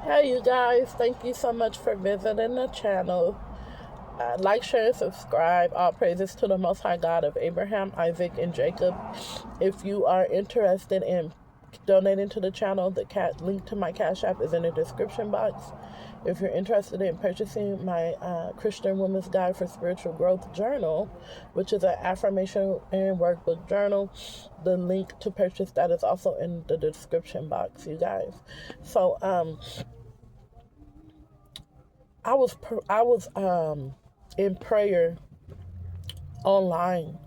Hey, you guys, thank you so much for visiting the channel. Like, share, and subscribe. All praises to the Most High God of Abraham, Isaac, and Jacob. If you are interested in donating to the channel, the link to my Cash App is in the description box. If you're interested in purchasing my Christian Women's Guide for Spiritual Growth journal, which is an affirmation and workbook journal, the link to purchase that is also in the description box, you guys. So, I was in prayer online,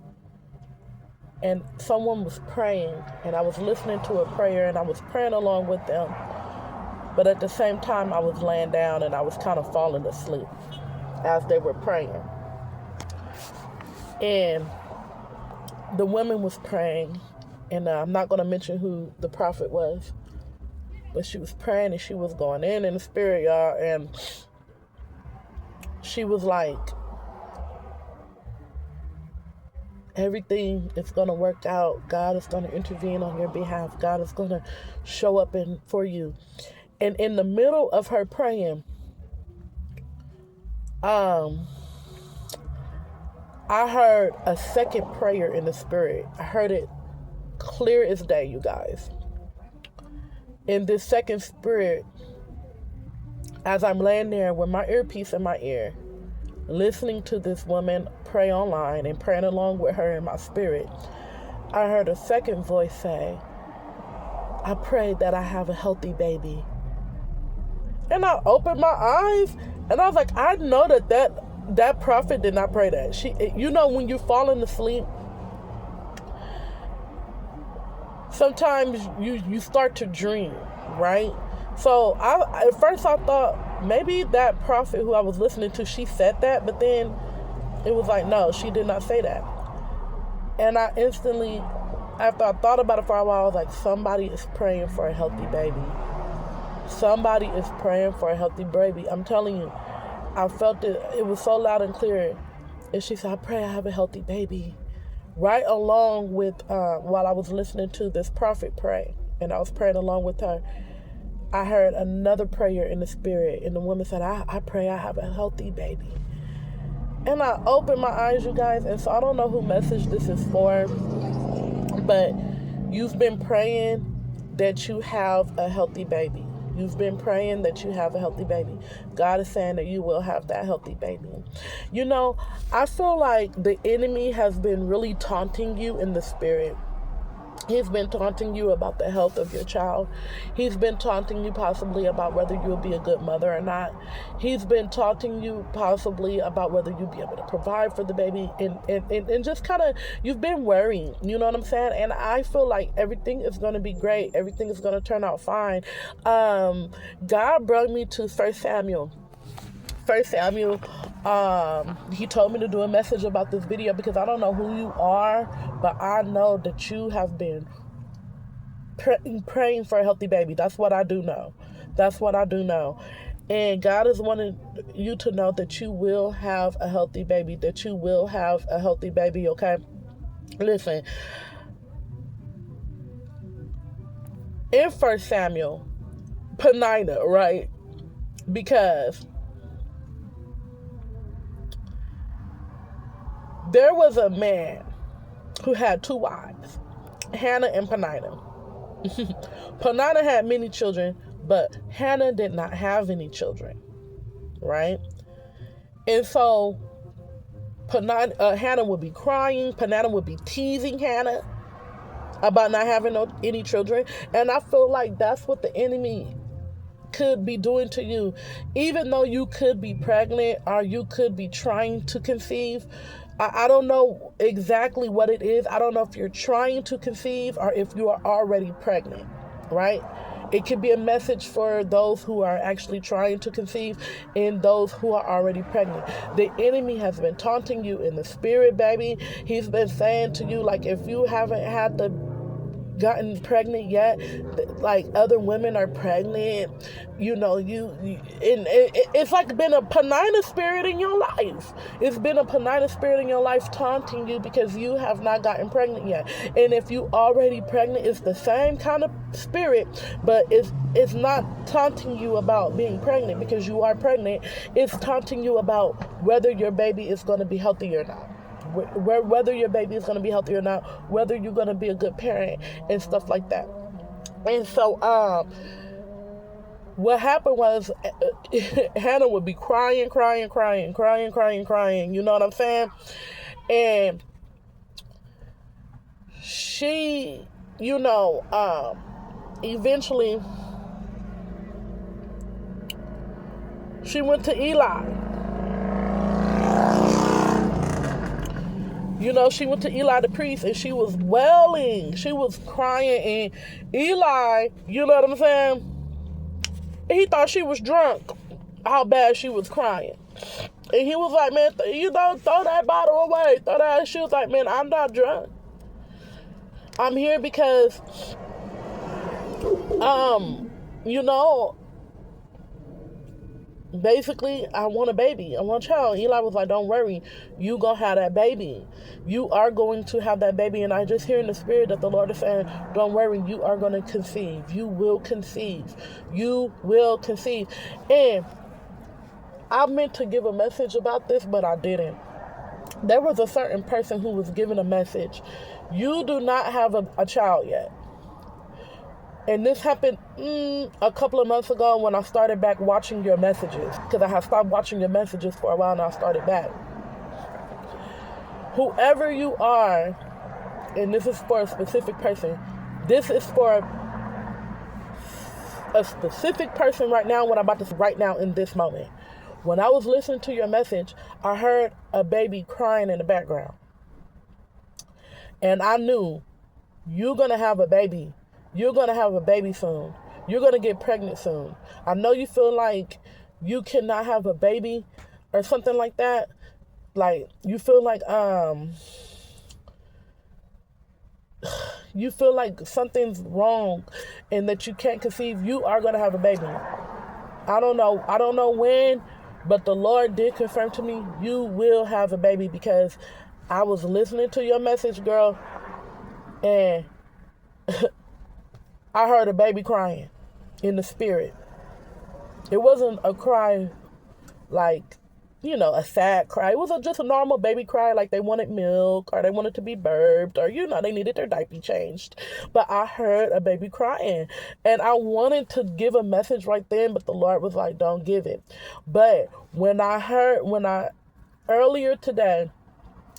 and someone was praying, and I was listening to a prayer, and I was praying along with them. But at the same time, I was laying down, and I was kind of falling asleep as they were praying. And the woman was praying, and I'm not going to mention who the prophet was, but she was praying, and she was going in the spirit, y'all, and she was like, everything is going to work out. God is going to intervene on your behalf. God is going to show up for you. And in the middle of her praying, I heard a second prayer in the spirit. I heard it clear as day, you guys. In this second spirit, as I'm laying there with my earpiece in my ear, listening to this woman pray online and praying along with her in my spirit, I heard a second voice say, I pray that I have a healthy baby. And I opened my eyes, and I was like, I know that prophet did not pray that. When you're falling asleep, sometimes you start to dream, right? So at first I thought maybe that prophet who I was listening to, she said that, but then it was like, no, she did not say that. And I instantly, after I thought about it for a while, I was like, somebody is praying for a healthy baby. Somebody is praying for a healthy baby. I'm telling you, I felt it. It was so loud and clear. And she said, I pray I have a healthy baby. Right along with, while I was listening to this prophet pray, and I was praying along with her, I heard another prayer in the spirit, and the woman said, I pray I have a healthy baby. And I opened my eyes, you guys, and so I don't know who message this is for, but you've been praying that you have a healthy baby. You've been praying that you have a healthy baby. God is saying that you will have that healthy baby. I feel like the enemy has been really taunting you in the spirit. He's been taunting you about the health of your child. He's been taunting you possibly about whether you'll be a good mother or not. He's been taunting you possibly about whether you'll be able to provide for the baby. And just kind of, you've been worrying. You know what I'm saying? And I feel like everything is going to be great. Everything is going to turn out fine. God brought me to 1 Samuel. He told me to do a message about this video because I don't know who you are, but I know that you have been praying for a healthy baby. That's what I do know. And God is wanting you to know that you will have a healthy baby, okay? Listen, in 1 Samuel, Penina, right? Because there was a man who had two wives, Hannah and Penina. Penina had many children, but Hannah did not have any children, right? And so Hannah would be crying. Penina would be teasing Hannah about not having any children. And I feel like that's what the enemy could be doing to you. Even though you could be pregnant or you could be trying to conceive, I don't know exactly what it is. I don't know if you're trying to conceive or if you are already pregnant, right? It could be a message for those who are actually trying to conceive and those who are already pregnant. The enemy has been taunting you in the spirit, baby. He's been saying to you, like, if you haven't had the gotten pregnant yet, like other women are pregnant, and it's like been a penina spirit in your life. It's been a penina spirit in your life taunting you because you have not gotten pregnant yet. And if you already pregnant, it's the same kind of spirit, but it's not taunting you about being pregnant because you are pregnant. It's taunting you about whether your baby is going to be healthy or not. Whether your baby is going to be healthy or not, whether you're going to be a good parent and stuff like that. And so what happened was Hannah would be crying, you know what I'm saying? And she, eventually she went to Eli. She went to Eli the priest, and she was wailing. She was crying, and Eli, you know what I'm saying? He thought she was drunk, how bad she was crying. And he was like, man, throw that bottle away. Throw that. She was like, man, I'm not drunk. I'm here because, basically, I want a baby. I want a child. Eli was like, don't worry. You gonna have that baby. You are going to have that baby. And I just hear in the spirit that the Lord is saying, don't worry. You are going to conceive. You will conceive. You will conceive. And I meant to give a message about this, but I didn't. There was a certain person who was given a message. You do not have a child yet. And this happened a couple of months ago when I started back watching your messages. Because I had stopped watching your messages for a while and I started back. Whoever you are, and this is for a specific person. This is for a specific person right now, what I'm about to say right now in this moment. When I was listening to your message, I heard a baby crying in the background. And I knew you're going to have a baby. You're going to have a baby soon. You're going to get pregnant soon. I know you feel like you cannot have a baby or something like that. Like, you feel like something's wrong and that you can't conceive. You are going to have a baby. I don't know when, but the Lord did confirm to me you will have a baby because I was listening to your message, girl, and I heard a baby crying in the spirit. It wasn't a cry like, a sad cry. It was just a normal baby cry, like they wanted milk or they wanted to be burped or, they needed their diaper changed. But I heard a baby crying and I wanted to give a message right then, but the Lord was like, don't give it. But earlier today,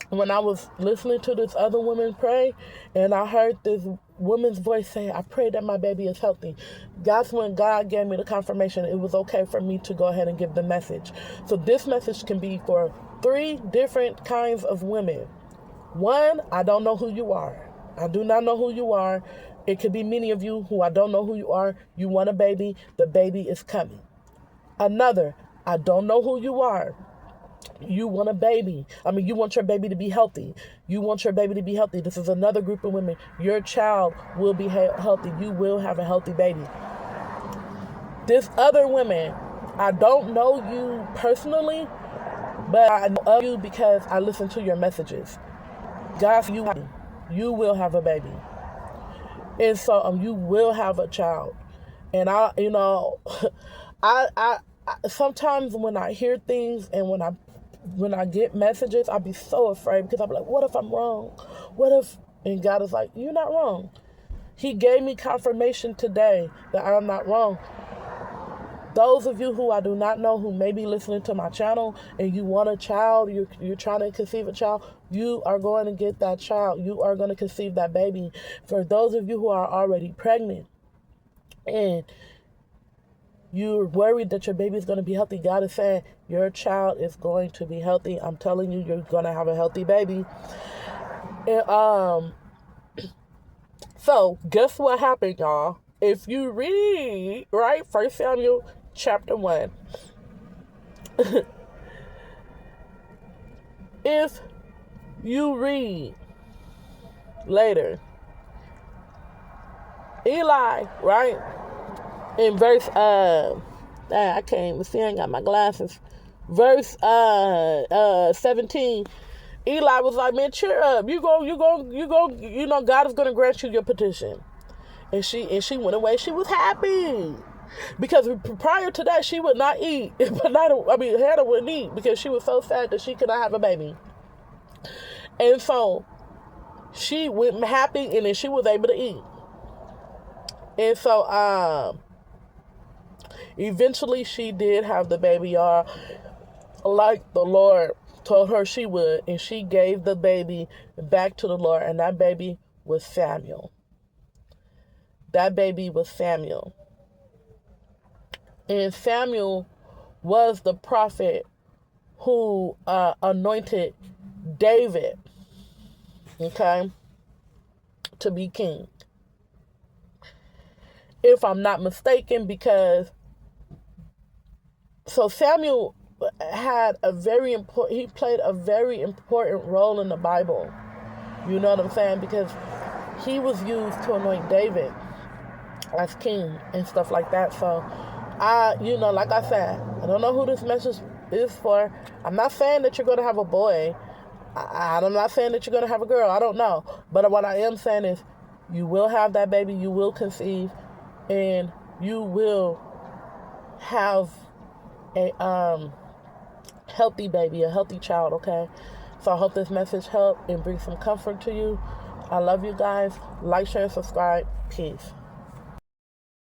when I was listening to this other woman pray and I heard this woman's voice say, I pray that my baby is healthy. That's when God gave me the confirmation it was okay for me to go ahead and give the message. So this message can be for 3 different kinds of women. 1, I don't know who you are. I do not know who you are. It could be many of you who I don't know who you are. You want a baby. The baby is coming. Another, I don't know who you are. You want a baby. You want your baby to be healthy. You want your baby to be healthy. This is another group of women. Your child will be healthy. You will have a healthy baby. This other woman, I don't know you personally, but I know of you because I listen to your messages. God, you will have a baby. And so you will have a child. And I sometimes when I hear things and when I get messages, I'll be so afraid because I'll be like, what if I'm wrong? What if? And God is like, you're not wrong. He gave me confirmation today that I'm not wrong. Those of you who I do not know who may be listening to my channel and you want a child, you're trying to conceive a child, you are going to get that child. You are going to conceive that baby. For those of you who are already pregnant and you're worried that your baby is going to be healthy, God is saying your child is going to be healthy. I'm telling you, you're going to have a healthy baby. And so guess what happened, y'all? If you read, right, 1 Samuel chapter 1, if you read later, Eli, right? In verse I can't even see, I ain't got my glasses. Verse 17, Eli was like, man, cheer up. God is gonna grant you your petition. And she went away. She was happy. Because prior to that, she would not eat. Hannah wouldn't eat because she was so sad that she could not have a baby. And so she went happy, and then she was able to eat. And so eventually she did have the baby, y'all, like the Lord told her she would, and she gave the baby back to the Lord, and that baby was Samuel. That baby was Samuel. And Samuel was the prophet who anointed David, okay, to be king. If I'm not mistaken, because so Samuel played a very important role in the Bible. You know what I'm saying? Because he was used to anoint David as king and stuff like that. So like I said, I don't know who this message is for. I'm not saying that you're going to have a boy. I'm not saying that you're going to have a girl. I don't know. But what I am saying is you will have that baby. You will conceive. And you will have a healthy baby, a healthy child, okay? So I hope this message helped and bring some comfort to you. I love you guys. Like, share, and subscribe. Peace.